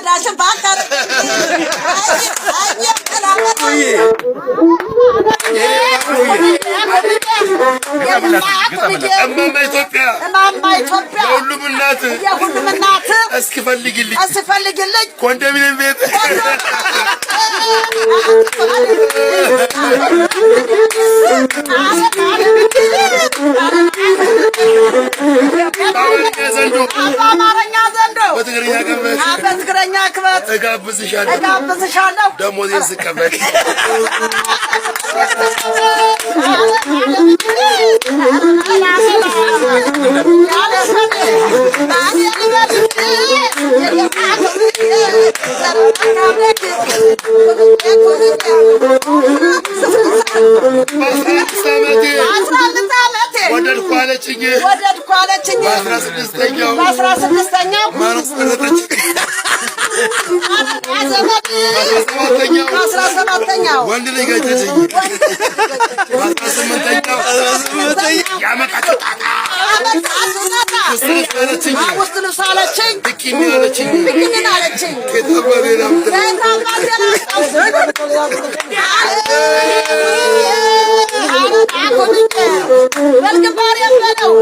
ዳሽን ባካረ እማማ ኢትዮጵያ የሁሉም እናት እስኪፈልግልኝ ኮንዶሚኒየም ቤት አማርኛ ዘንዶ በትግረኛ ክበት እጋብዝሻለሁ ደሞዜን ስቀበል ወደድኩ አለችኝ በአስራ ስድስተኛው በአስራ ሰባተኛው ወንድ ልጅ ገጨችኝ በአስራ ስምንተኛው ውስጥ ልብስ አለችኝ ብኪኒ አለችኝ በልግባር የበለው